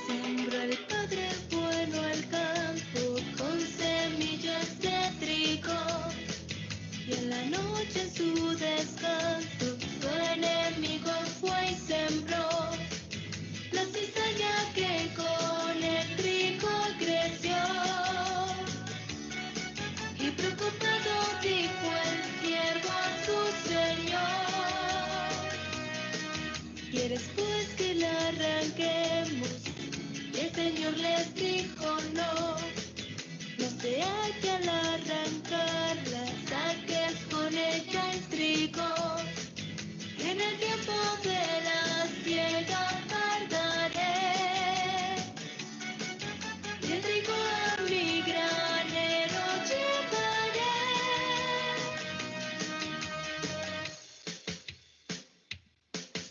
Sembró el Padre bueno al campo con semillas de trigo, y en la noche en su descanso su enemigo fue y sembró la cizaña que con el trigo creció. Y preocupado dijo el siervo a su señor: ¿quieres pues que la arranquemos? El Señor les dijo: no, no sea que al arrancarla saques con ella el trigo. En el tiempo de la siega tardaré, y el trigo a mi granero llevaré.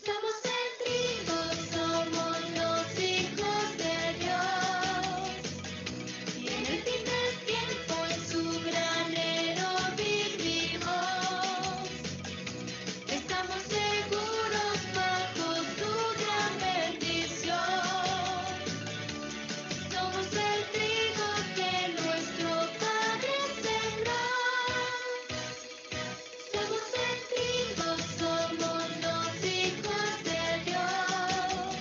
Somos el trigo, somos los hijos de Dios, y en el fin del tiempo en su granero vivimos. Estamos seguros bajo su gran bendición. Somos el trigo que nuestro Padre sembró. Somos el trigo, somos los hijos de Dios,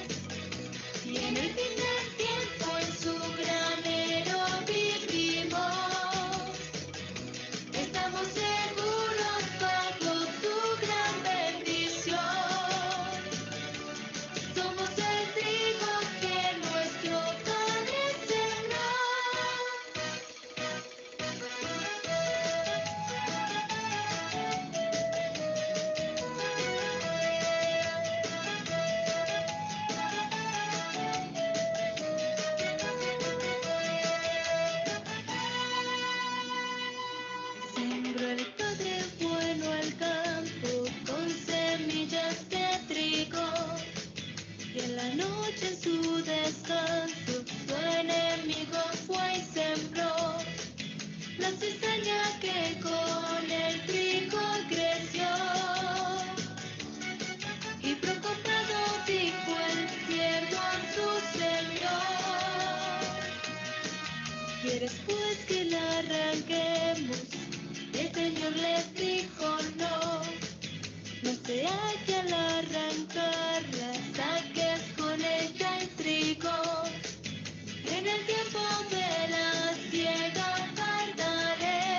y en el fin del tiempo en su granero vivimos. Estamos seguros bajo su gran bendición. Somos el trigo que nuestro Padre sembró. Sembró el Padre bueno al campo con semillas de trigo, y en la noche en su descanso su enemigo fue y sembró la cizaña que con el trigo creció. Y preocupado dijo el siervo a su señor: ¿quieres pues que la arranquemos? El Señor les dijo: no, no sea que al arrancarla saques con ella el trigo. En el tiempo de la siega tardaré,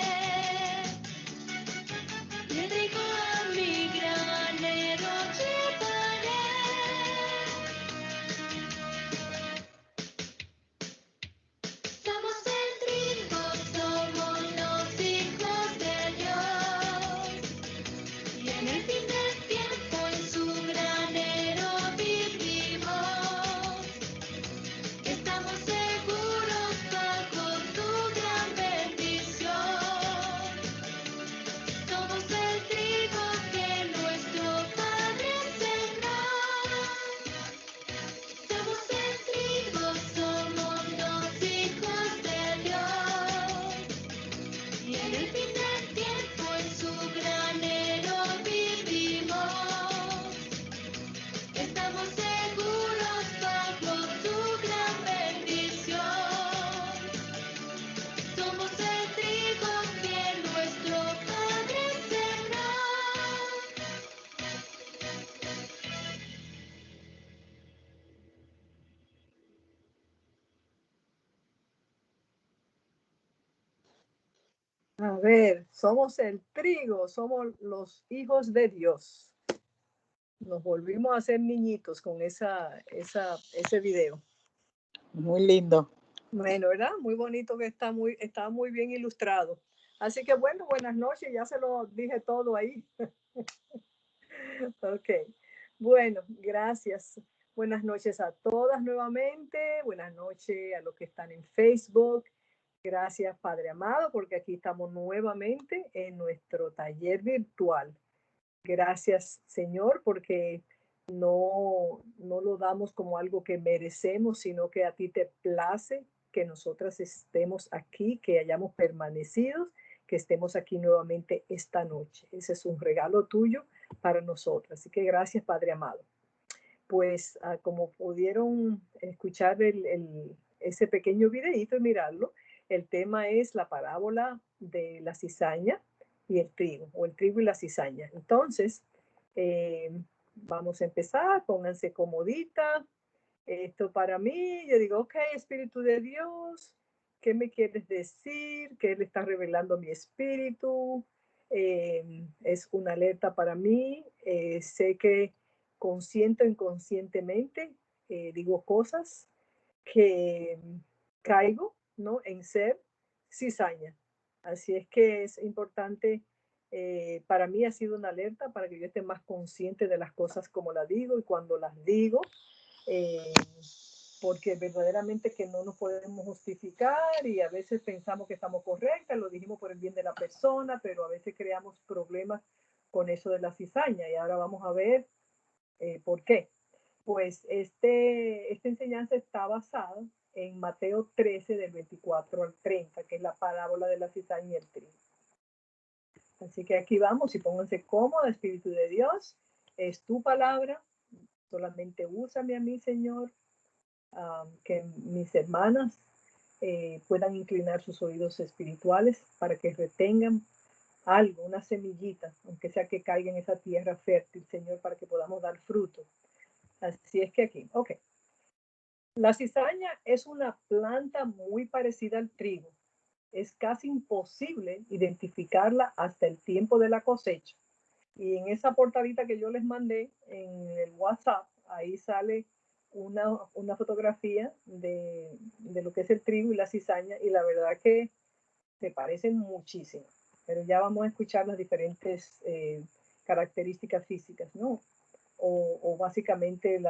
y el trigo a mi granero llevaré. Somos el trigo, somos los hijos de Dios, y en el fin del tiempo en su granero vivimos. Estamos seguros bajo su gran bendición. Somos el trigo que nuestro Padre sembró. Somos el trigo, somos los hijos de Dios, y en el fin del tiempo en su granero vivimos. Estamos seguros bajo su gran bendición. Somos el trigo que nuestro Padre sembró. A ver, somos el trigo, somos los hijos de Dios. Nos volvimos a ser niñitos con ese video. Muy lindo. Bueno, ¿verdad? Muy bonito que está muy bien ilustrado. Así que bueno, buenas noches, ya se lo dije todo ahí. Ok. Bueno, gracias. Buenas noches a todas nuevamente. Buenas noches a los que están en Facebook. Gracias, Padre amado, porque aquí estamos nuevamente en nuestro taller virtual. Gracias, Señor, porque no lo damos como algo que merecemos, sino que a ti te place que nosotras estemos aquí, que hayamos permanecido, que estemos aquí nuevamente esta noche. Ese es un regalo tuyo para nosotras. Así que gracias, Padre amado. Pues como pudieron escuchar ese pequeño videíto y mirarlo, el tema es la parábola de la cizaña y el trigo, o el trigo y la cizaña. Entonces, eh, vamos a empezar, pónganse comodita. Esto para mí, yo digo, ok, Espíritu de Dios, ¿qué me quieres decir? ¿Qué le está revelando a mi espíritu? Es una alerta para mí. Sé que consciente o inconscientemente digo cosas que caigo, ¿no? En ser cizaña. Así es que es importante, para mí ha sido una alerta para que yo esté más consciente de las cosas como las digo y cuando las digo, eh, porque verdaderamente que no nos podemos justificar y a veces pensamos que estamos correctas, lo dijimos por el bien de la persona, pero a veces creamos problemas con eso de la cizaña y ahora vamos a ver por qué. Pues esta enseñanza está basada en Mateo 13 del 24 al 30, que es la parábola de la cizaña y el trigo. Así que aquí vamos y pónganse cómoda, Espíritu de Dios, es tu palabra, solamente úsame a mí, Señor, que mis hermanas puedan inclinar sus oídos espirituales para que retengan algo, una semillita, aunque sea que caiga en esa tierra fértil, Señor, para que podamos dar fruto. Así es que aquí, ok. La cizaña es una planta muy parecida al trigo. Es casi imposible identificarla hasta el tiempo de la cosecha. Y en esa portadita que yo les mandé en el WhatsApp, ahí sale una fotografía de lo que es el trigo y la cizaña, y la verdad que se parecen muchísimo. Pero ya vamos a escuchar las diferentes características físicas, ¿no? O básicamente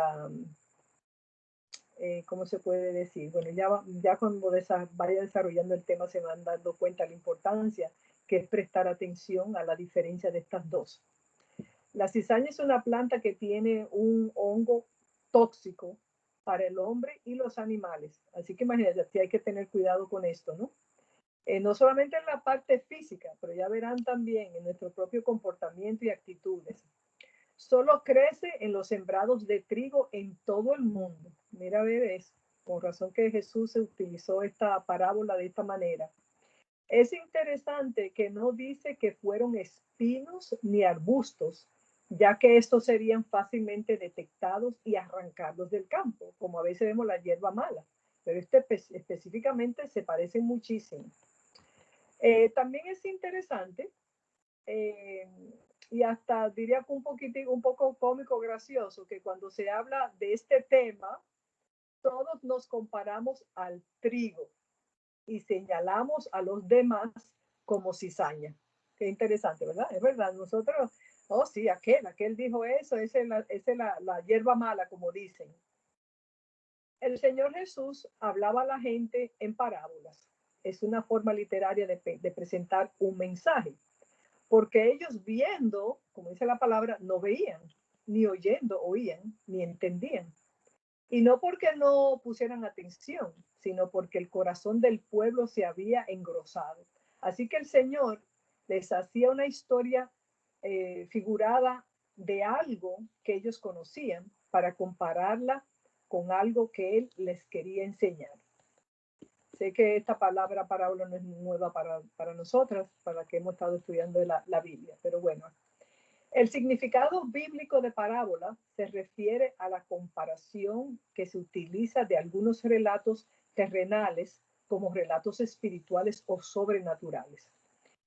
¿cómo se puede decir? Bueno, ya cuando vaya desarrollando el tema se van dando cuenta de la importancia que es prestar atención a la diferencia de estas dos. La cizaña es una planta que tiene un hongo tóxico para el hombre y los animales. Así que imagínate, aquí hay que tener cuidado con esto, ¿no? No solamente en la parte física, pero ya verán también en nuestro propio comportamiento y actitudes. Solo crece en los sembrados de trigo en todo el mundo. Mira, a ver eso. Por razón que Jesús utilizó esta parábola de esta manera. Es interesante que no dice que fueron espinos ni arbustos, ya que estos serían fácilmente detectados y arrancados del campo, como a veces vemos la hierba mala. Pero específicamente se parecen muchísimo. También es interesante eh, y hasta diría que un poco cómico, gracioso, que cuando se habla de este tema, todos nos comparamos al trigo y señalamos a los demás como cizaña. Qué interesante, ¿verdad? Es verdad, nosotros, oh sí, aquel dijo eso, esa es la hierba mala, como dicen. El Señor Jesús hablaba a la gente en parábolas. Es una forma literaria de presentar un mensaje, porque ellos viendo, como dice la palabra, no veían, ni oyendo oían, ni entendían. Y no porque no pusieran atención, sino porque el corazón del pueblo se había engrosado. Así que el Señor les hacía una historia figurada de algo que ellos conocían para compararla con algo que Él les quería enseñar. Sé que esta palabra parábola no es nueva para nosotras, para que hemos estado estudiando la Biblia, pero bueno, el significado bíblico de parábola se refiere a la comparación que se utiliza de algunos relatos terrenales como relatos espirituales o sobrenaturales.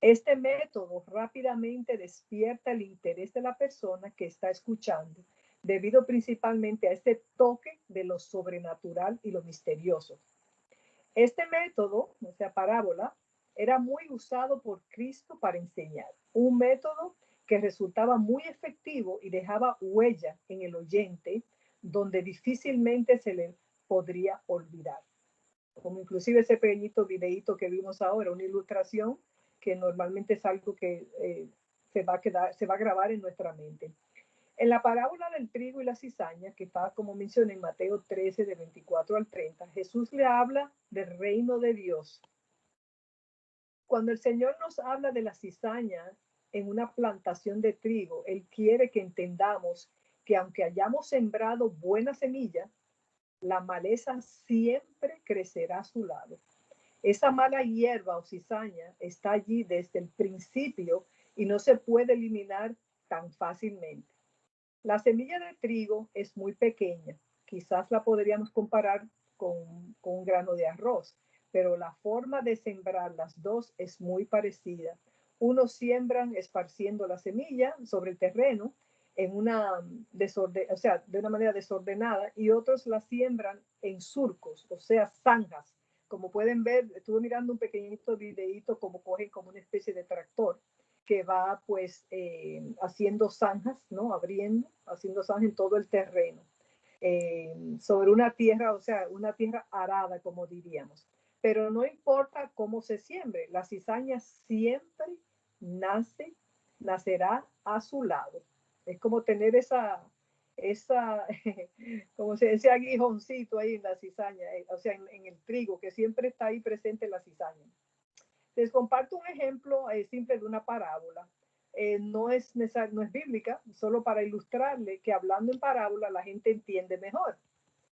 Este método rápidamente despierta el interés de la persona que está escuchando, debido principalmente a este toque de lo sobrenatural y lo misterioso. Este método, o sea, parábola, era muy usado por Cristo para enseñar. Un método que resultaba muy efectivo y dejaba huella en el oyente donde difícilmente se le podría olvidar. Como inclusive ese pequeñito videíto que vimos ahora, una ilustración que normalmente es algo que se va a grabar en nuestra mente. En la parábola del trigo y la cizaña, que está, como mencioné, en Mateo 13, de 24 al 30, Jesús le habla del reino de Dios. Cuando el Señor nos habla de la cizaña en una plantación de trigo, Él quiere que entendamos que aunque hayamos sembrado buena semilla, la maleza siempre crecerá a su lado. Esa mala hierba o cizaña está allí desde el principio y no se puede eliminar tan fácilmente. La semilla de trigo es muy pequeña, quizás la podríamos comparar con un grano de arroz, pero la forma de sembrar las dos es muy parecida. Unos siembran esparciendo la semilla sobre el terreno en de una manera desordenada, y otros la siembran en surcos, o sea, zanjas. Como pueden ver, estuve mirando un pequeñito videíto como cogen como una especie de tractor que va pues haciendo zanjas, ¿no? Haciendo zanjas en todo el terreno, sobre una tierra, o sea, una tierra arada, como diríamos. Pero no importa cómo se siembre, la cizaña siempre nacerá a su lado. Es como tener como ese aguijoncito ahí en la cizaña, o sea, en el trigo, que siempre está ahí presente la cizaña. Les comparto un ejemplo simple de una parábola. No es bíblica, solo para ilustrarle que hablando en parábola la gente entiende mejor.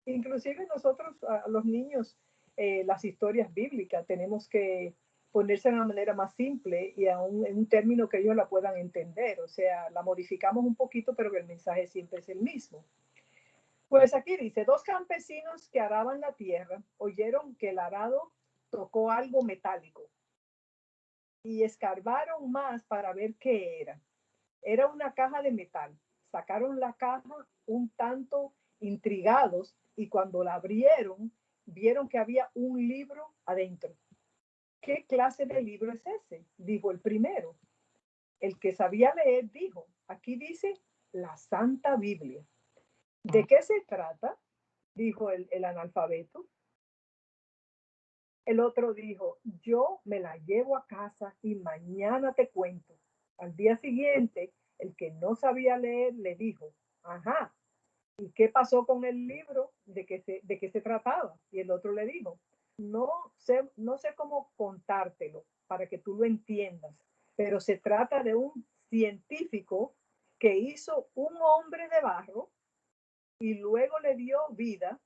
Inclusive nosotros, a los niños, las historias bíblicas tenemos que ponerse de una manera más simple y aún en un término que ellos la puedan entender. O sea, la modificamos un poquito, pero el mensaje siempre es el mismo. Pues aquí dice, dos campesinos que araban la tierra oyeron que el arado tocó algo metálico y escarbaron más para ver qué era. Era una caja de metal. Sacaron la caja un tanto intrigados y cuando la abrieron, vieron que había un libro adentro. ¿Qué clase de libro es ese?, dijo el primero. El que sabía leer dijo, aquí dice la Santa Biblia. ¿De qué se trata?, dijo el analfabeto. El otro dijo, yo me la llevo a casa y mañana te cuento. Al día siguiente, el que no sabía leer le dijo, ajá, ¿y qué pasó con el libro? ¿De qué se trataba? Y el otro le dijo, no sé cómo contártelo para que tú lo entiendas, pero se trata de un científico que hizo un hombre de barro y luego le dio vida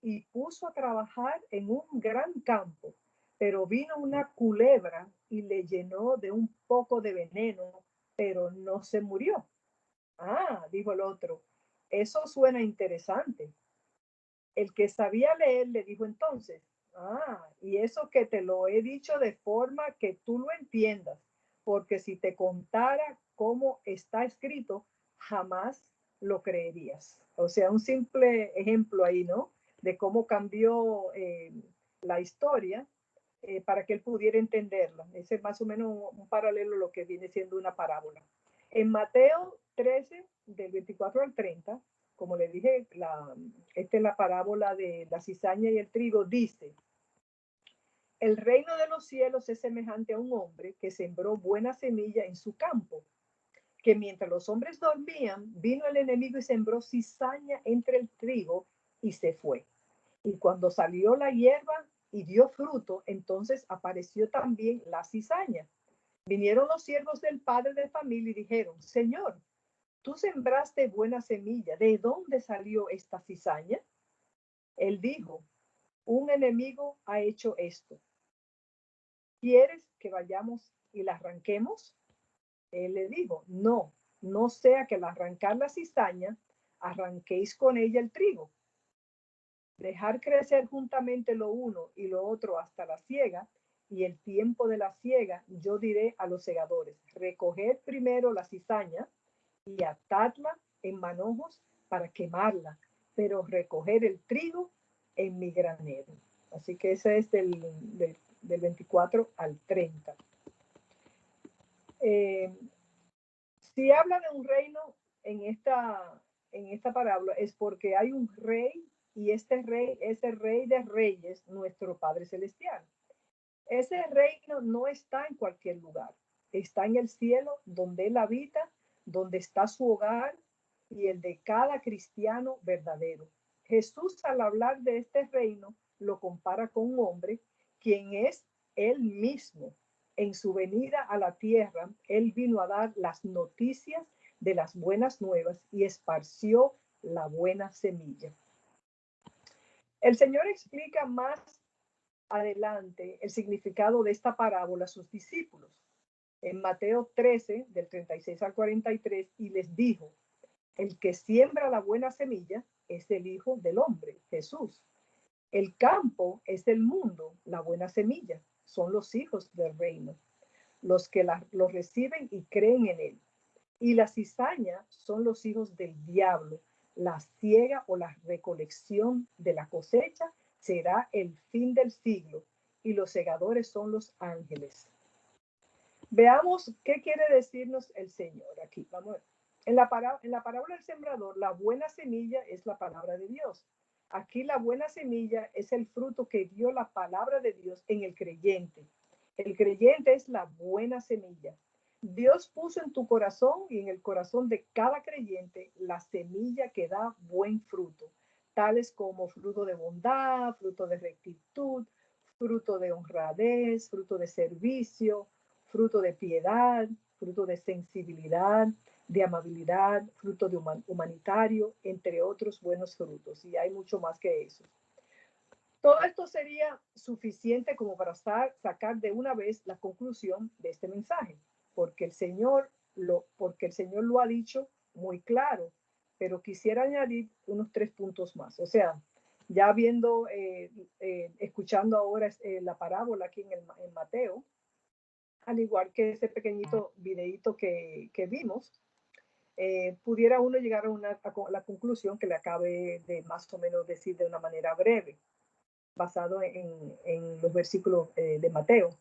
y puso a trabajar en un gran campo, pero vino una culebra y le llenó de un poco de veneno, pero no se murió. Ah, dijo el otro, eso suena interesante. El que sabía leer le dijo entonces, ah, y eso que te lo he dicho de forma que tú lo entiendas, porque si te contara cómo está escrito, jamás lo creerías. O sea, un simple ejemplo ahí, ¿no? De cómo cambió la historia para que él pudiera entenderla. Ese es más o menos un paralelo a lo que viene siendo una parábola. En Mateo 13, del 24 al 30, como le dije, esta es la parábola de la cizaña y el trigo, dice, el reino de los cielos es semejante a un hombre que sembró buena semilla en su campo, que mientras los hombres dormían, vino el enemigo y sembró cizaña entre el trigo y se fue. Y cuando salió la hierba y dio fruto, entonces apareció también la cizaña. Vinieron los siervos del padre de familia y dijeron, Señor, tú sembraste buena semilla, ¿de dónde salió esta cizaña? Él dijo, un enemigo ha hecho esto. ¿Quieres que vayamos y la arranquemos? Él le dijo, no sea que al arrancar la cizaña, arranquéis con ella el trigo. Dejar crecer juntamente lo uno y lo otro hasta la siega, y el tiempo de la siega, yo diré a los segadores, recoged primero la cizaña y atadla en manojos para quemarla, pero recoger el trigo en mi granero. Así que ese es del 24 al 30. Si habla de un reino en esta parábola, es porque hay un rey y este rey es el rey de reyes, nuestro Padre Celestial. Ese reino no está en cualquier lugar, está en el cielo donde Él habita, donde está su hogar y el de cada cristiano verdadero. Jesús, al hablar de este reino, lo compara con un hombre, quien es Él mismo. En su venida a la tierra, Él vino a dar las noticias de las buenas nuevas y esparció la buena semilla. El Señor explica más adelante el significado de esta parábola a sus discípulos. En Mateo 13, del 36 al 43, y les dijo, el que siembra la buena semilla es el Hijo del Hombre, Jesús. El campo es el mundo, la buena semilla, son los hijos del reino, los que lo reciben y creen en él. Y la cizaña son los hijos del diablo, la siega o la recolección de la cosecha será el fin del siglo y los segadores son los ángeles. Veamos qué quiere decirnos el Señor aquí. Vamos a ver. En la parábola del sembrador, la buena semilla es la palabra de Dios. Aquí la buena semilla es el fruto que dio la palabra de Dios en el creyente. El creyente es la buena semilla. Dios puso en tu corazón y en el corazón de cada creyente la semilla que da buen fruto, tales como fruto de bondad, fruto de rectitud, fruto de honradez, fruto de servicio, fruto de piedad, fruto de sensibilidad, de amabilidad, fruto de humanitario, entre otros buenos frutos. Y hay mucho más que eso. Todo esto sería suficiente como para sacar de una vez la conclusión de este mensaje, porque el Señor lo ha dicho muy claro, pero quisiera añadir unos 3 puntos más. O sea, ya viendo, escuchando ahora la parábola aquí en Mateo, al igual que ese pequeñito videíto que vimos, pudiera uno llegar a la conclusión que le acabe de más o menos decir de una manera breve, basado en los versículos de Mateo.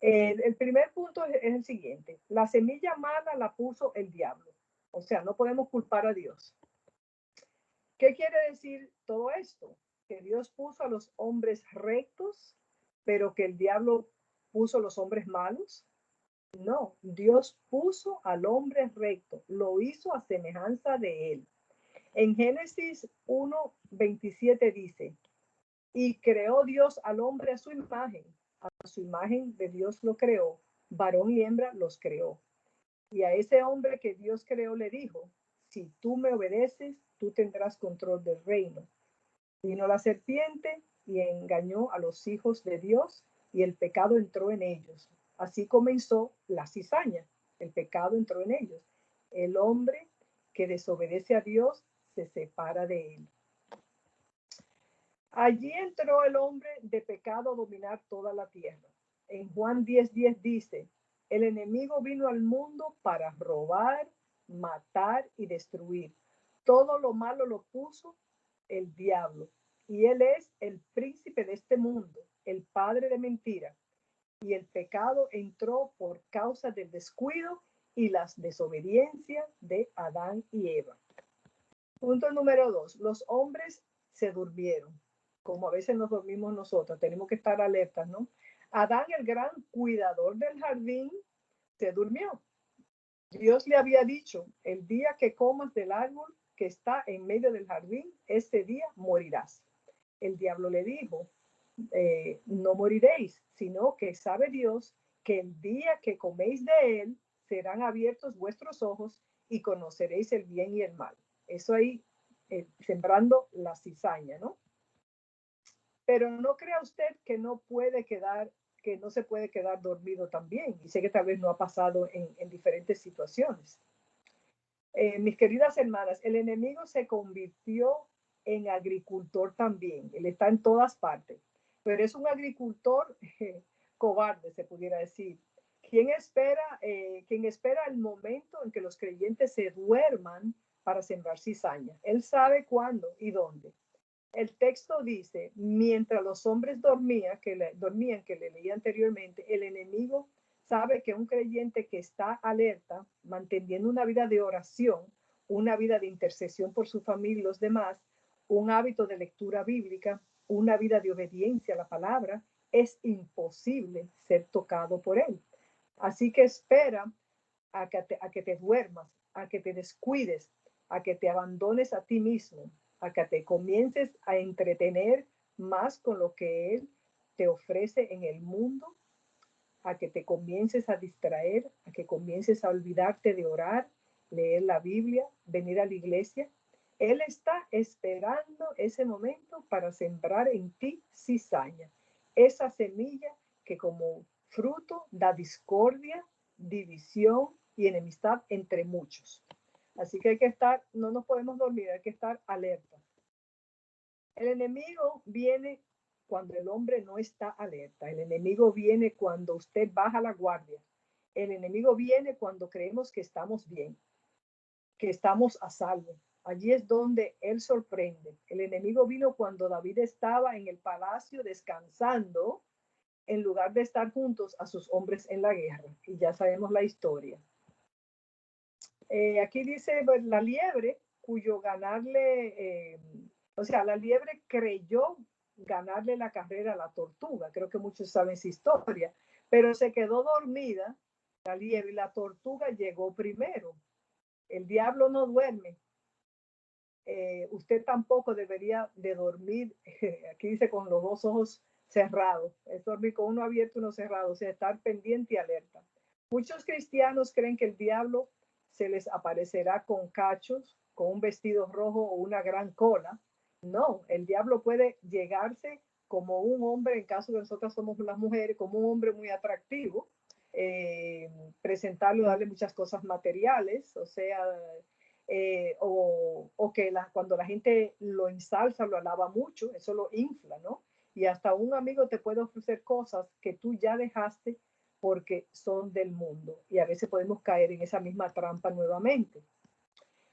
El primer punto es el siguiente. La semilla mala la puso el diablo. O sea, no podemos culpar a Dios. ¿Qué quiere decir todo esto? Que Dios puso a los hombres rectos, pero que el diablo puso a los hombres malos. No, Dios puso al hombre recto, lo hizo a semejanza de él. En Génesis 1:27 dice, y creó Dios al hombre a su imagen de Dios lo creó, varón y hembra los creó. Y a ese hombre que Dios creó le dijo, si tú me obedeces, tú tendrás control del reino. Vino la serpiente y engañó a los hijos de Dios y el pecado entró en ellos. Así comenzó la cizaña. El pecado entró en ellos. El hombre que desobedece a Dios se separa de él. Allí entró el hombre de pecado a dominar toda la tierra. En Juan 10:10 dice, el enemigo vino al mundo para robar, matar y destruir. Todo lo malo lo puso el diablo. Y él es el príncipe de este mundo, el padre de mentira. Y el pecado entró por causa del descuido y las desobediencias de Adán y Eva. Punto número 2. Los hombres se durmieron, como a veces nos dormimos nosotros. Tenemos que estar alertas, ¿no? Adán, el gran cuidador del jardín, se durmió. Dios le había dicho, el día que comas del árbol que está en medio del jardín, ese día morirás. El diablo le dijo, no moriréis, sino que sabe Dios que el día que coméis de él, serán abiertos vuestros ojos y conoceréis el bien y el mal. Eso ahí, sembrando la cizaña, ¿no? Pero no crea usted que no se puede quedar dormido también. Y sé que tal vez no ha pasado en diferentes situaciones. Mis queridas hermanas, el enemigo se convirtió en agricultor también. Él está en todas partes, pero es un agricultor cobarde, se pudiera decir. Quien espera el momento en que los creyentes se duerman para sembrar cizaña. Él sabe cuándo y dónde. El texto dice, mientras los hombres dormían, que le leí anteriormente, el enemigo sabe que un creyente que está alerta, manteniendo una vida de oración, una vida de intercesión por su familia y los demás, un hábito de lectura bíblica, una vida de obediencia a la palabra, es imposible ser tocado por él. Así que espera a que te duermas, a que te descuides, a que te abandones a ti mismo, a que te comiences a entretener más con lo que Él te ofrece en el mundo, a que te comiences a distraer, a que comiences a olvidarte de orar, leer la Biblia, venir a la iglesia. Él está esperando ese momento para sembrar en ti cizaña, esa semilla que como fruto da discordia, división y enemistad entre muchos. Así que hay que estar, no nos podemos dormir, hay que estar alerta. El enemigo viene cuando el hombre no está alerta. El enemigo viene cuando usted baja la guardia. El enemigo viene cuando creemos que estamos bien, que estamos a salvo. Allí es donde él sorprende. El enemigo vino cuando David estaba en el palacio descansando, en lugar de estar juntos a sus hombres en la guerra. Y ya sabemos la historia. Aquí dice la liebre, cuyo ganarle, o sea, la liebre creyó ganarle la carrera a la tortuga. Creo que muchos saben esa historia, pero se quedó dormida la liebre y la tortuga llegó primero. El diablo no duerme. Usted tampoco debería de dormir, aquí dice con los dos ojos cerrados. Es dormir con uno abierto y uno cerrado, o sea, estar pendiente y alerta. Muchos cristianos creen que el diablo se les aparecerá con cachos, con un vestido rojo o una gran cola. No, el diablo puede llegarse como un hombre, en caso de nosotras somos las mujeres, como un hombre muy atractivo, presentarlo, darle muchas cosas materiales, o sea, o que cuando la gente lo ensalza, lo alaba mucho, eso lo infla, ¿no? Y hasta un amigo te puede ofrecer cosas que tú ya dejaste porque son del mundo. Y a veces podemos caer en esa misma trampa nuevamente.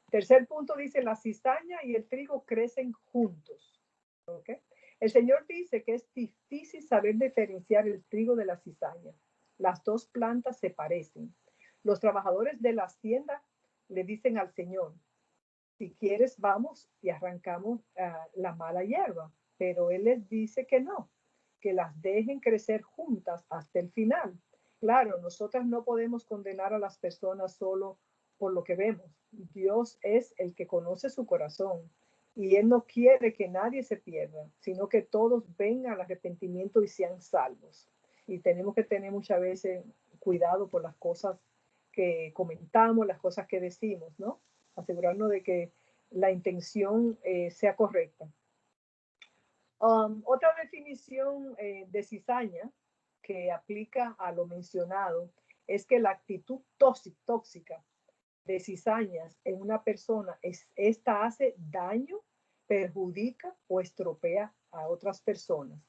Tercer punto dice, la cizaña y el trigo crecen juntos. ¿Okay? El Señor dice que es difícil saber diferenciar el trigo de la cizaña. Las dos plantas se parecen. Los trabajadores de la hacienda le dicen al Señor, si quieres vamos y arrancamos la mala hierba. Pero Él les dice que no, que las dejen crecer juntas hasta el final. Claro, nosotras no podemos condenar a las personas solo por lo que vemos. Dios es el que conoce su corazón y Él no quiere que nadie se pierda, sino que todos vengan al arrepentimiento y sean salvos. Y tenemos que tener muchas veces cuidado por las cosas que comentamos, las cosas que decimos, ¿no? Asegurarnos de que la intención sea correcta. Otra definición de cizaña que aplica a lo mencionado es que la actitud tóxica de cizañas en una persona esta hace daño, perjudica o estropea a otras personas.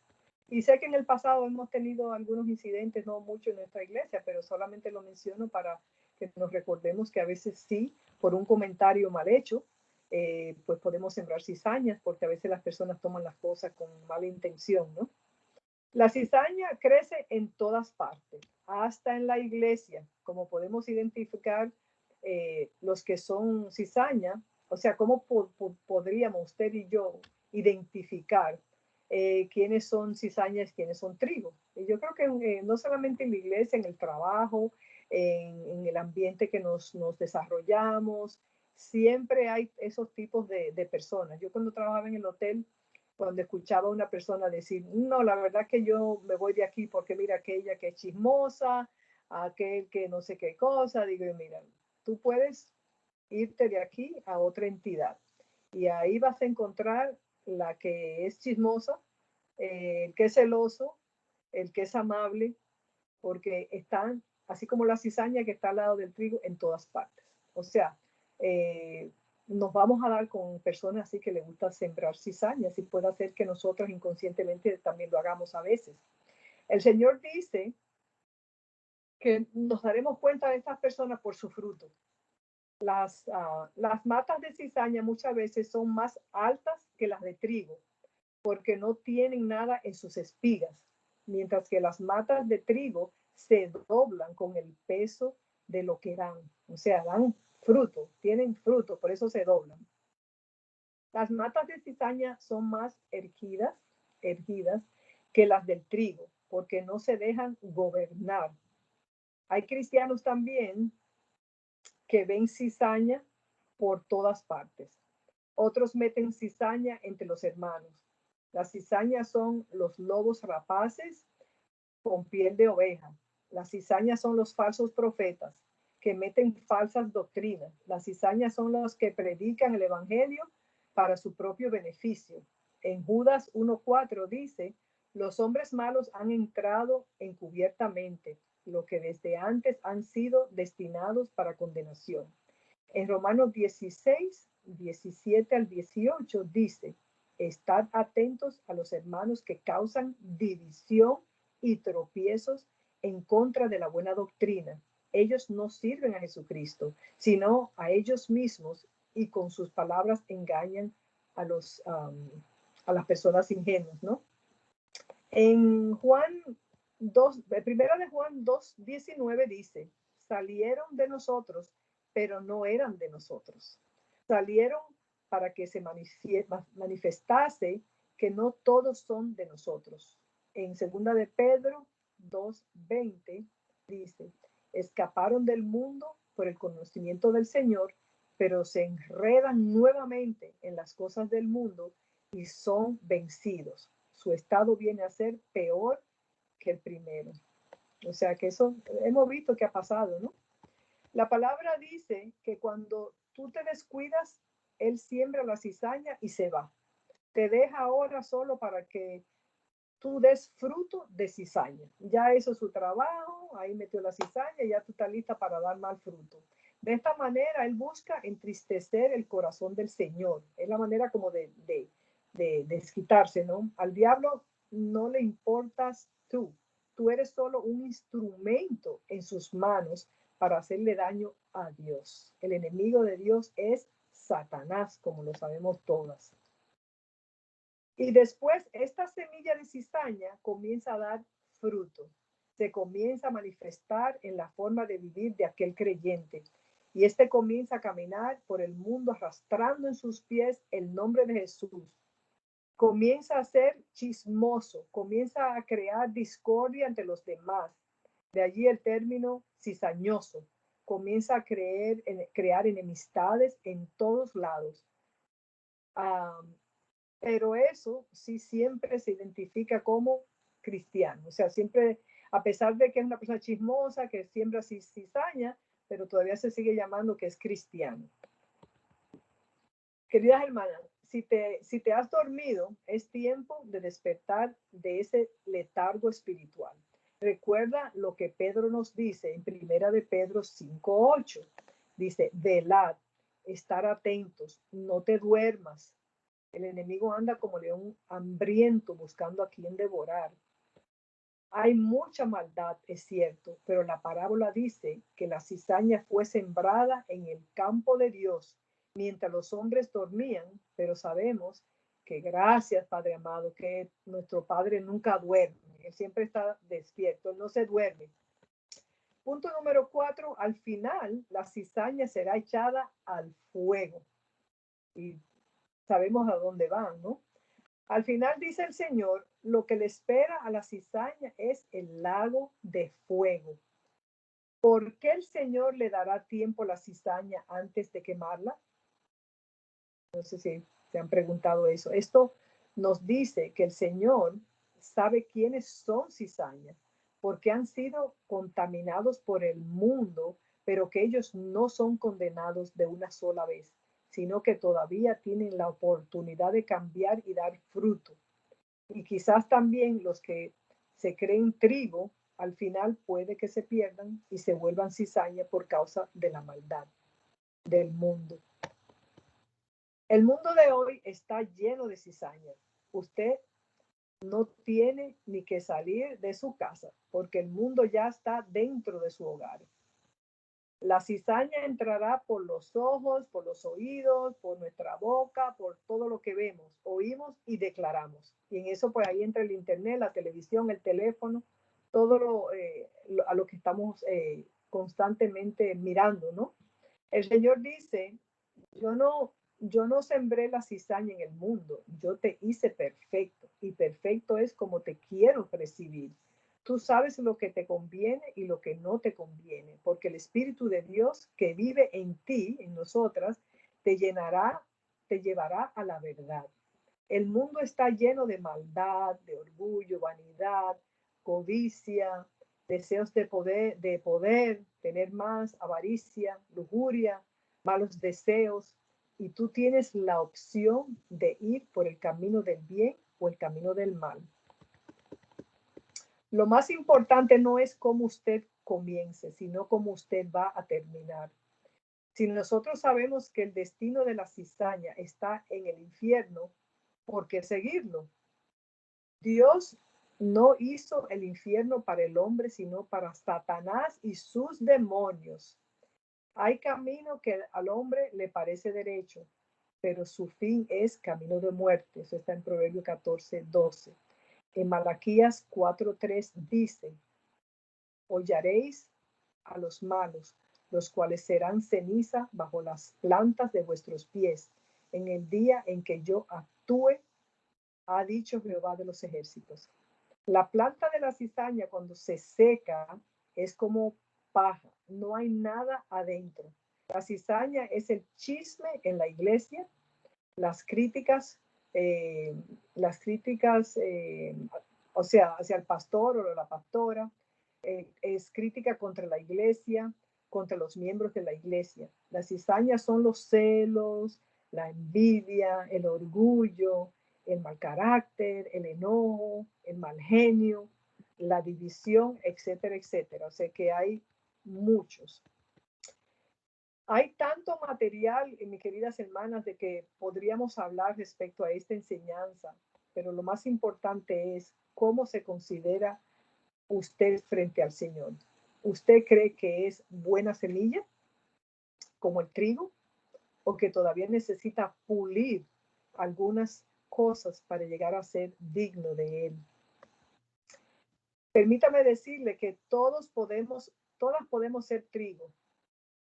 Y sé que en el pasado hemos tenido algunos incidentes, no mucho en nuestra iglesia, pero solamente lo menciono para que nos recordemos que a veces sí, por un comentario mal hecho, pues podemos sembrar cizañas, porque a veces las personas toman las cosas con mala intención, ¿no? La cizaña crece en todas partes, hasta en la iglesia, como podemos identificar los que son cizaña, o sea, ¿cómo podríamos usted y yo identificar quiénes son cizañas, quiénes son trigo? Y yo creo que no solamente en la iglesia, en el trabajo, en el ambiente que nos desarrollamos, siempre hay esos tipos de personas. Yo cuando trabajaba en el hotel, cuando escuchaba a una persona decir, no, la verdad que yo me voy de aquí porque mira aquella que es chismosa, aquel que no sé qué cosa, digo, mira, tú puedes irte de aquí a otra entidad y ahí vas a encontrar la que es chismosa, el que es celoso, el que es amable, porque están, así como la cizaña que está al lado del trigo, en todas partes. O sea, nos vamos a dar con personas así que les gusta sembrar cizañas y puede hacer que nosotros inconscientemente también lo hagamos a veces. El Señor dice que nos daremos cuenta de estas personas por su fruto. Las matas de cizaña muchas veces son más altas que las de trigo porque no tienen nada en sus espigas, mientras que las matas de trigo se doblan con el peso de lo que dan. O sea, dan fruto, tienen fruto, por eso se doblan. Las matas de cizaña son más erguidas que las del trigo, porque no se dejan gobernar. Hay cristianos también que ven cizaña por todas partes. Otros meten cizaña entre los hermanos. Las cizañas son los lobos rapaces con piel de oveja. Las cizañas son los falsos profetas que meten falsas doctrinas. Las cizañas son los que predican el evangelio para su propio beneficio. En Judas 1:4 dice, los hombres malos han entrado encubiertamente, lo que desde antes han sido destinados para condenación. En Romanos 16, 17 al 18 dice, estad atentos a los hermanos que causan división y tropiezos en contra de la buena doctrina. Ellos no sirven a Jesucristo, sino a ellos mismos, y con sus palabras engañan a las personas ingenuas, ¿no? En Juan 2, primera de Juan 2:19 dice, salieron de nosotros, pero no eran de nosotros. Salieron para que se manifestase que no todos son de nosotros. En segunda de Pedro 2:20 dice, escaparon del mundo por el conocimiento del Señor, pero se enredan nuevamente en las cosas del mundo y son vencidos. Su estado viene a ser peor que el primero. O sea que eso hemos visto que ha pasado, ¿no? La palabra dice que cuando tú te descuidas, Él siembra la cizaña y se va. Te deja ahora solo para que tú des fruto de cizaña. Ya hizo su trabajo, ahí metió la cizaña y ya tú estás lista para dar mal fruto. De esta manera, Él busca entristecer el corazón del Señor. Es la manera como de desquitarse, ¿no? Al diablo no le importas tú. Tú eres solo un instrumento en sus manos para hacerle daño a Dios. El enemigo de Dios es Satanás, como lo sabemos todas. Y después esta semilla de cizaña comienza a dar fruto. Se comienza a manifestar en la forma de vivir de aquel creyente. Y este comienza a caminar por el mundo arrastrando en sus pies el nombre de Jesús. Comienza a ser chismoso, comienza a crear discordia entre los demás. De allí el término cizañoso. Comienza a crear enemistades en todos lados. Pero eso sí siempre se identifica como cristiano. O sea, siempre, a pesar de que es una persona chismosa, que siembra cizaña, pero todavía se sigue llamando que es cristiano. Queridas hermanas, si te has dormido, es tiempo de despertar de ese letargo espiritual. Recuerda lo que Pedro nos dice en primera de Pedro 5:8. Dice, velad, estar atentos, no te duermas. El enemigo anda como león hambriento buscando a quien devorar. Hay mucha maldad, es cierto, pero la parábola dice que la cizaña fue sembrada en el campo de Dios mientras los hombres dormían, pero sabemos que gracias, Padre amado, que nuestro Padre nunca duerme, Él siempre está despierto, Él no se duerme. Punto número 4, al final la cizaña será echada al fuego. Y sabemos a dónde van, ¿no? Al final dice el Señor, lo que le espera a la cizaña es el lago de fuego. ¿Por qué el Señor le dará tiempo a la cizaña antes de quemarla? No sé si se han preguntado eso. Esto nos dice que el Señor sabe quiénes son cizañas, porque han sido contaminados por el mundo, pero que ellos no son condenados de una sola vez, sino que todavía tienen la oportunidad de cambiar y dar fruto. Y quizás también los que se creen trigo, al final puede que se pierdan y se vuelvan cizaña por causa de la maldad del mundo. El mundo de hoy está lleno de cizañas. Usted no tiene ni que salir de su casa porque el mundo ya está dentro de su hogar. La cizaña entrará por los ojos, por los oídos, por nuestra boca, por todo lo que vemos, oímos y declaramos. Y en eso pues ahí entra el internet, la televisión, el teléfono, todo a lo que estamos constantemente mirando, ¿no? El Señor dice, yo no sembré la cizaña en el mundo, yo te hice perfecto y perfecto es como te quiero recibir. Tú sabes lo que te conviene y lo que no te conviene, porque el Espíritu de Dios que vive en ti, en nosotras, te llenará, te llevará a la verdad. El mundo está lleno de maldad, de orgullo, vanidad, codicia, deseos de poder, tener más, avaricia, lujuria, malos deseos, y tú tienes la opción de ir por el camino del bien o el camino del mal. Lo más importante no es cómo usted comience, sino cómo usted va a terminar. Si nosotros sabemos que el destino de la cizaña está en el infierno, ¿por qué seguirlo? Dios no hizo el infierno para el hombre, sino para Satanás y sus demonios. Hay camino que al hombre le parece derecho, pero su fin es camino de muerte. Eso está en Proverbios 14:12. En Malaquías 4:3 dice, hollaréis a los malos, los cuales serán ceniza bajo las plantas de vuestros pies, en el día en que yo actúe, ha dicho Jehová de los ejércitos. La planta de la cizaña cuando se seca es como paja, no hay nada adentro. La cizaña es el chisme en la iglesia, las críticas, eh, o sea, hacia el pastor o la pastora, es crítica contra la iglesia, contra los miembros de la iglesia. Las cizañas son los celos, la envidia, el orgullo, el mal carácter, el enojo, el mal genio, la división, etcétera, etcétera. O sea que hay muchos. Hay tanto material, mis queridas hermanas, de que podríamos hablar respecto a esta enseñanza, pero lo más importante es cómo se considera usted frente al Señor. ¿Usted cree que es buena semilla, como el trigo, o que todavía necesita pulir algunas cosas para llegar a ser digno de Él? Permítame decirle que todas podemos ser trigo,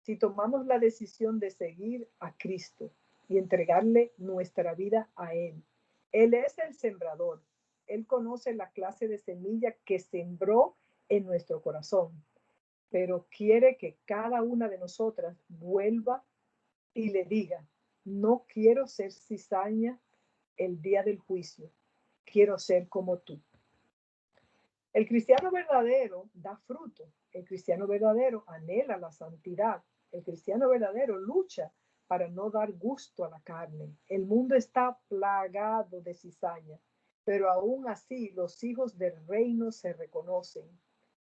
si tomamos la decisión de seguir a Cristo y entregarle nuestra vida a Él. Él es el sembrador. Él conoce la clase de semilla que sembró en nuestro corazón, pero quiere que cada una de nosotras vuelva y le diga, no quiero ser cizaña el día del juicio, quiero ser como tú. El cristiano verdadero da fruto. El cristiano verdadero anhela la santidad. El cristiano verdadero lucha para no dar gusto a la carne. El mundo está plagado de cizaña, pero aún así los hijos del reino se reconocen.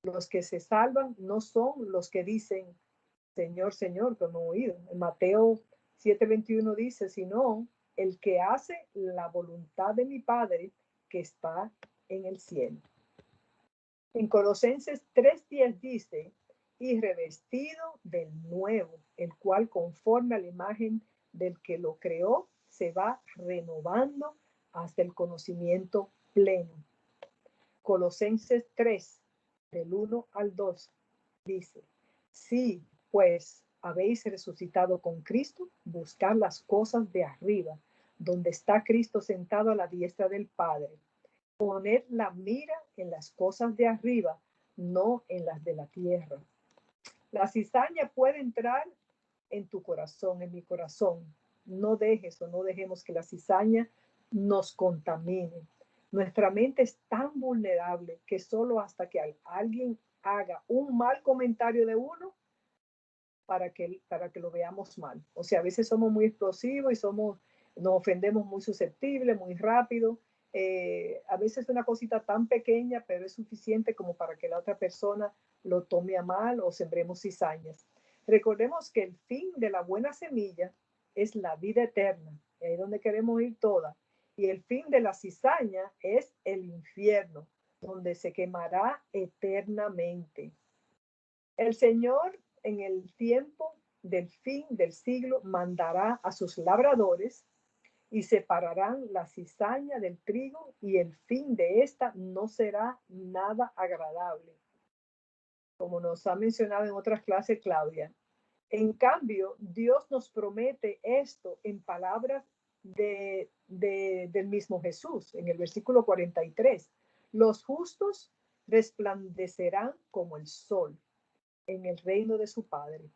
Los que se salvan no son los que dicen, Señor, Señor, como he oído. En Mateo 7:21 dice, sino el que hace la voluntad de mi Padre que está en el cielo. En Colosenses 3:10 dice, y revestido del nuevo, el cual conforme a la imagen del que lo creó, se va renovando hasta el conocimiento pleno. Colosenses 3, del 1 al 2, dice, sí, pues habéis resucitado con Cristo, buscad las cosas de arriba, donde está Cristo sentado a la diestra del Padre. Poner la mira en las cosas de arriba, no en las de la tierra. La cizaña puede entrar en tu corazón, en mi corazón. No dejes o no dejemos que la cizaña nos contamine. Nuestra mente es tan vulnerable que solo hasta que alguien haga un mal comentario de uno para que lo veamos mal. O sea, a veces somos muy explosivos y nos ofendemos muy susceptibles, muy rápido. A veces una cosita tan pequeña, pero es suficiente como para que la otra persona lo tome a mal o sembremos cizañas. Recordemos que el fin de la buena semilla es la vida eterna, ahí es donde queremos ir todas. Y el fin de la cizaña es el infierno, donde se quemará eternamente. El Señor en el tiempo del fin del siglo mandará a sus labradores y separarán la cizaña del trigo, y el fin de esta no será nada agradable, como nos ha mencionado en otras clases Claudia. En cambio, Dios nos promete esto en palabras del mismo Jesús, en el versículo 43. Los justos resplandecerán como el sol en el reino de su Padre.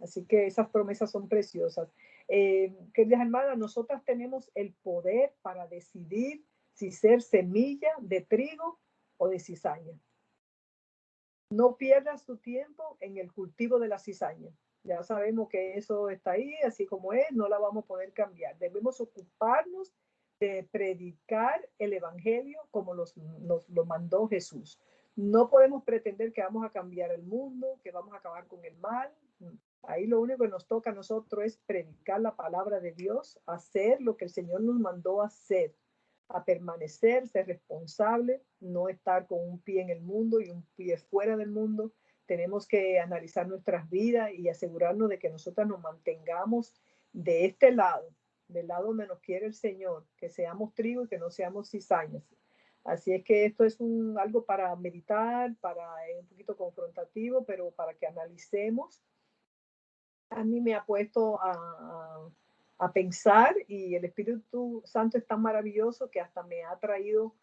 Así que esas promesas son preciosas. Queridas hermanas, nosotras tenemos el poder para decidir si ser semilla de trigo o de cizaña. No pierdas tu tiempo en el cultivo de la cizaña. Ya sabemos que eso está ahí, así como es, no la vamos a poder cambiar. Debemos ocuparnos de predicar el evangelio como nos lo mandó Jesús. No podemos pretender que vamos a cambiar el mundo, que vamos a acabar con el mal. Ahí lo único que nos toca a nosotros es predicar la palabra de Dios, hacer lo que el Señor nos mandó a hacer, a permanecer, ser responsable, no estar con un pie en el mundo y un pie fuera del mundo. Tenemos que analizar nuestras vidas y asegurarnos de que nosotras nos mantengamos de este lado, del lado donde nos quiere el Señor, que seamos trigo y que no seamos cizañas. Así es que esto es algo para meditar, un poquito confrontativo, pero para que analicemos. A mí me ha puesto a pensar, y el Espíritu Santo es tan maravilloso que hasta me ha traído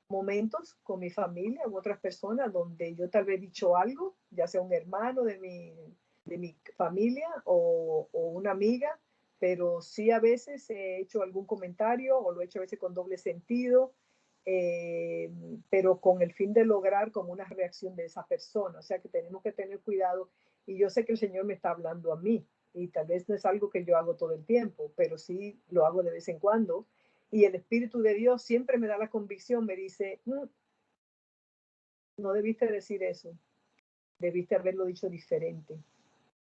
momentos con mi familia u otras personas donde yo tal vez he dicho algo, ya sea un hermano de mi familia o una amiga, pero sí a veces he hecho algún comentario o lo he hecho a veces con doble sentido, pero con el fin de lograr como una reacción de esa persona. O sea que tenemos que tener cuidado, y yo sé que el Señor me está hablando a mí, y tal vez no es algo que yo hago todo el tiempo, pero sí lo hago de vez en cuando. Y el Espíritu de Dios siempre me da la convicción, me dice, no debiste decir eso, debiste haberlo dicho diferente.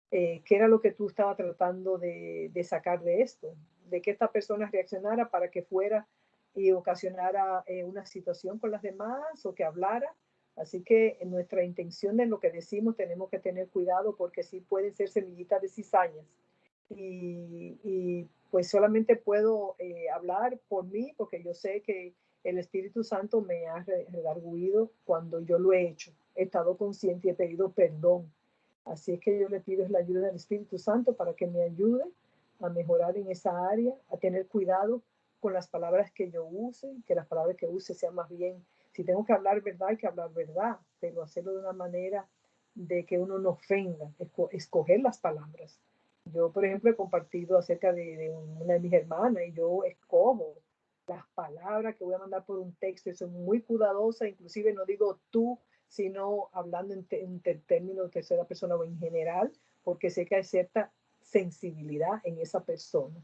¿Qué era lo que tú estabas tratando de sacar de esto? De que esta persona reaccionara para que fuera y ocasionara una situación con las demás, o que hablara. Así que en nuestra intención de lo que decimos tenemos que tener cuidado, porque sí pueden ser semillitas de cizañas. Y pues solamente puedo hablar por mí, porque yo sé que el Espíritu Santo me ha redarguido cuando yo lo he hecho. He estado consciente y he pedido perdón. Así es que yo le pido la ayuda del Espíritu Santo para que me ayude a mejorar en esa área, a tener cuidado con las palabras que yo use, que las palabras que use sean más bien, si tengo que hablar verdad, hay que hablar verdad, pero hacerlo de una manera de que uno no ofenda, escoger las palabras. Yo, por ejemplo, he compartido acerca de una de mis hermanas, y yo escojo las palabras que voy a mandar por un texto, y soy muy cuidadosa, inclusive no digo tú, sino hablando en términos de tercera persona o en general, porque sé que hay cierta sensibilidad en esa persona.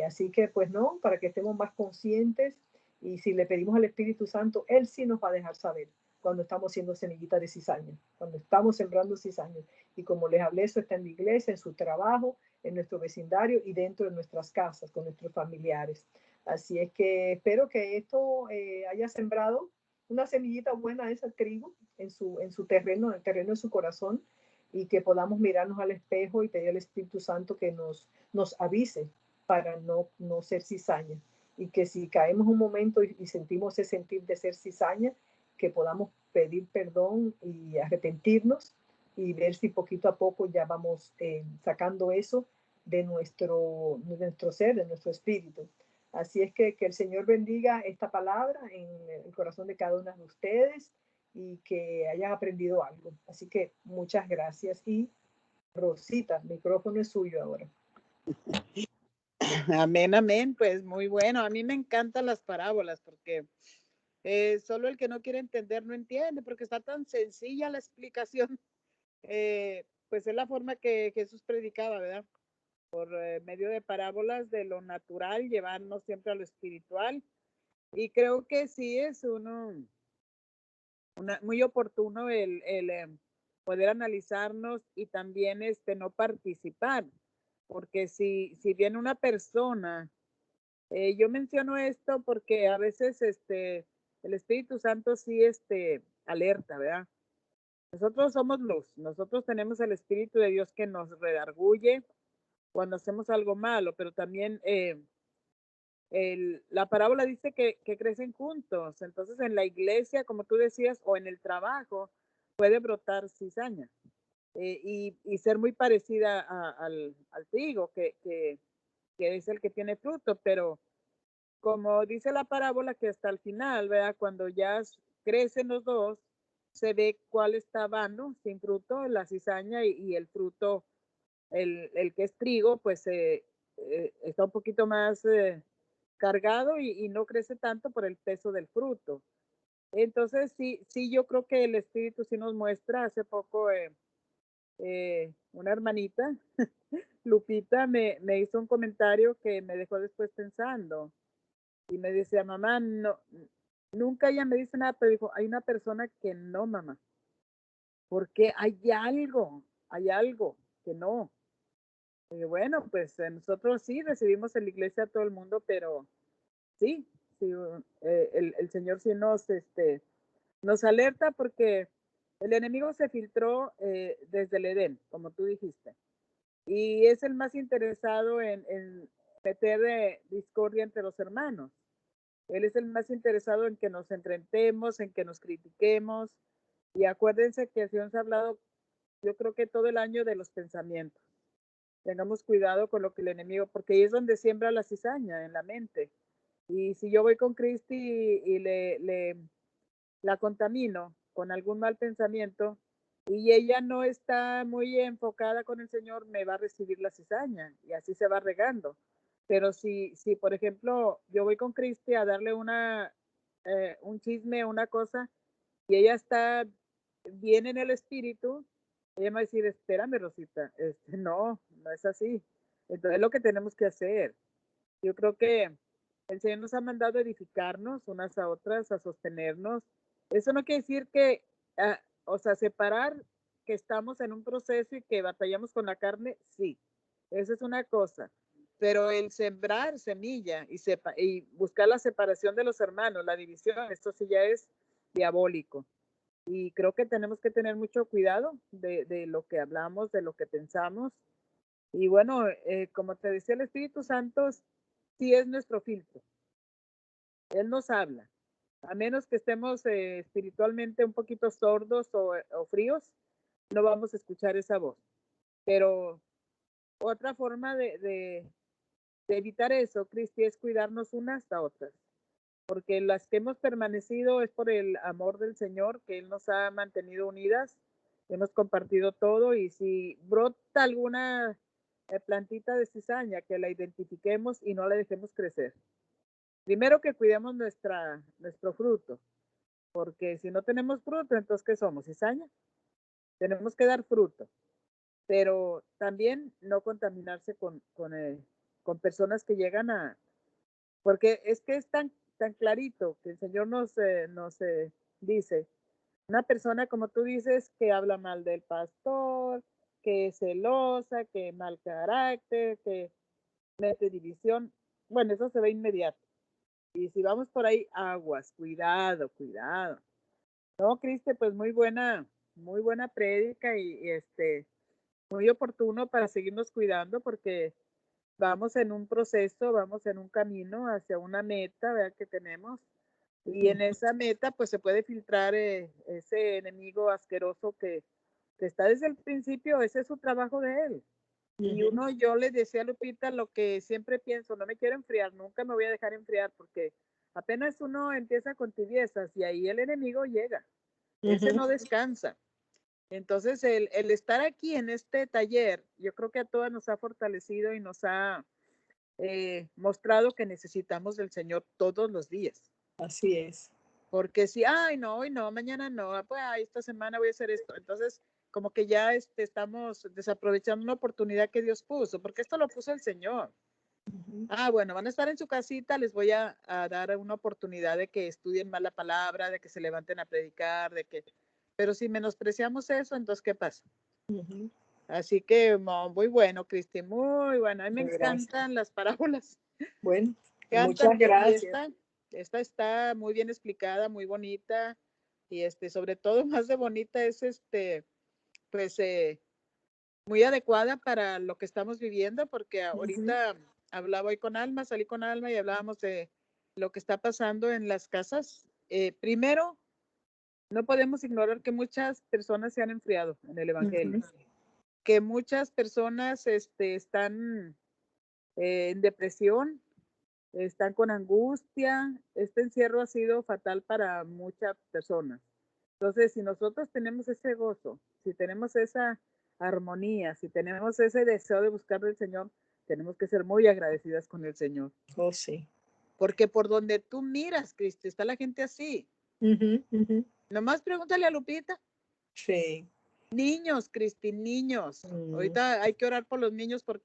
Así que pues no, para que estemos más conscientes, y si le pedimos al Espíritu Santo, Él sí nos va a dejar saber cuando estamos siendo semillitas de cizaña, cuando estamos sembrando cizaña. Y como les hablé, eso está en la iglesia, en su trabajo, en nuestro vecindario y dentro de nuestras casas, con nuestros familiares. Así es que espero que esto haya sembrado una semillita buena de ese trigo en su terreno, en el terreno de su corazón, y que podamos mirarnos al espejo y pedir al Espíritu Santo que nos avise para no ser cizaña. Y que si caemos un momento y sentimos ese sentir de ser cizaña, que podamos pedir perdón y arrepentirnos, y ver si poquito a poco ya vamos sacando eso de nuestro ser, de nuestro espíritu. Así es que el Señor bendiga esta palabra en el corazón de cada una de ustedes, y que hayan aprendido algo. Así que muchas gracias. Y Rosita, el micrófono es suyo ahora. Amén, amén. Pues muy bueno. A mí me encantan las parábolas, porque solo el que no quiere entender no entiende, porque está tan sencilla la explicación. Pues es la forma que Jesús predicaba, ¿verdad? Por medio de parábolas, de lo natural, llevarnos siempre a lo espiritual. Y creo que sí es muy oportuno el poder analizarnos, y también no participar, porque si viene una persona, yo menciono esto porque a veces el Espíritu Santo sí alerta, ¿verdad? Nosotros somos luz, nosotros tenemos el Espíritu de Dios que nos redarguye cuando hacemos algo malo, pero también la parábola dice que crecen juntos. Entonces, en la iglesia, como tú decías, o en el trabajo, puede brotar cizaña y ser muy parecida al trigo, que es el que tiene fruto, pero como dice la parábola, que hasta el final, ¿verdad? Cuando ya crecen los dos, se ve cuál está vano, sin fruto, la cizaña y el fruto, el que es trigo, pues está un poquito más cargado y no crece tanto por el peso del fruto. Entonces, sí, yo creo que el Espíritu sí nos muestra. Hace poco una hermanita, Lupita, me hizo un comentario que me dejó después pensando y me decía, mamá, no, nunca ella me dice nada, pero dijo, hay una persona que no, mamá, porque hay algo que no. Y bueno, pues nosotros sí recibimos en la iglesia a todo el mundo, pero sí, sí, el Señor sí nos alerta porque el enemigo se filtró desde el Edén, como tú dijiste, y es el más interesado en meter discordia entre los hermanos. Él es el más interesado en que nos enfrentemos, en que nos critiquemos. Y acuérdense que si hemos hablado, yo creo que todo el año de los pensamientos. Tengamos cuidado con lo que el enemigo, porque ahí es donde siembra la cizaña en la mente. Y si yo voy con Cristi y la contamino con algún mal pensamiento y ella no está muy enfocada con el Señor, me va a recibir la cizaña y así se va regando. Pero si por ejemplo, yo voy con Cristi a darle un chisme, una cosa, y ella está bien en el espíritu, ella me va a decir, espérame, Rosita, no es así. Entonces, es lo que tenemos que hacer. Yo creo que el Señor nos ha mandado a edificarnos unas a otras, a sostenernos. Eso no quiere decir que, o sea, separar que estamos en un proceso y que batallamos con la carne, sí, eso es una cosa. Pero el sembrar semilla y buscar la separación de los hermanos, la división, esto sí ya es diabólico. Y creo que tenemos que tener mucho cuidado de lo que hablamos, de lo que pensamos. Y bueno, como te decía, el Espíritu Santo sí es nuestro filtro. Él nos habla. A menos que estemos espiritualmente un poquito sordos o fríos, no vamos a escuchar esa voz. Pero otra forma de evitar eso, Cristi, es cuidarnos unas a otras. Porque las que hemos permanecido es por el amor del Señor, que Él nos ha mantenido unidas, hemos compartido todo y si brota alguna plantita de cizaña, que la identifiquemos y no la dejemos crecer. Primero que cuidemos nuestro fruto, porque si no tenemos fruto, entonces ¿qué somos? ¿Cizaña? Tenemos que dar fruto, pero también no contaminarse con personas que llegan porque es que es tan clarito que el Señor nos dice, una persona como tú dices que habla mal del pastor, que es celosa, que mal carácter, que mete división, bueno, eso se ve inmediato. Y si vamos por ahí, aguas, cuidado, cuidado. No, Criste, pues muy buena prédica y muy oportuno para seguirnos cuidando porque vamos en un proceso, vamos en un camino hacia una meta, ¿verdad? Que tenemos. Y en esa meta, pues se puede filtrar ese enemigo asqueroso que está desde el principio, ese es su trabajo de él. Y yo le decía a Lupita lo que siempre pienso, no me quiero enfriar, nunca me voy a dejar enfriar porque apenas uno empieza con tibiezas y ahí el enemigo llega, ese no descansa. Entonces el estar aquí en este taller, yo creo que a todas nos ha fortalecido y nos ha mostrado que necesitamos del Señor todos los días. Así es. Porque si, ay, no, hoy no, mañana no, pues esta semana voy a hacer esto. Entonces, como que ya estamos desaprovechando una oportunidad que Dios puso, porque esto lo puso el Señor. Bueno, van a estar en su casita, les voy a dar una oportunidad de que estudien más la palabra, de que se levanten a predicar, pero si menospreciamos eso, entonces, ¿qué pasa? Así que muy bueno, Cristi, muy bueno. A mí me encantan las parábolas. Bueno, muchas gracias. Esta está muy bien explicada, muy bonita y sobre todo más de bonita es pues muy adecuada para lo que estamos viviendo porque ahorita hablaba hoy con Alma, salí con Alma y hablábamos de lo que está pasando en las casas. Primero, no podemos ignorar que muchas personas se han enfriado en el Evangelio, que muchas personas están en depresión, están con angustia. Este encierro ha sido fatal para muchas personas. Entonces, si nosotros tenemos ese gozo, si tenemos esa armonía, si tenemos ese deseo de buscar del Señor, tenemos que ser muy agradecidas con el Señor. Oh, sí. Porque por donde tú miras, Cristi, está la gente así. Nomás pregúntale a Lupita. Sí. Niños, Cristi, niños. Ahorita hay que orar por los niños porque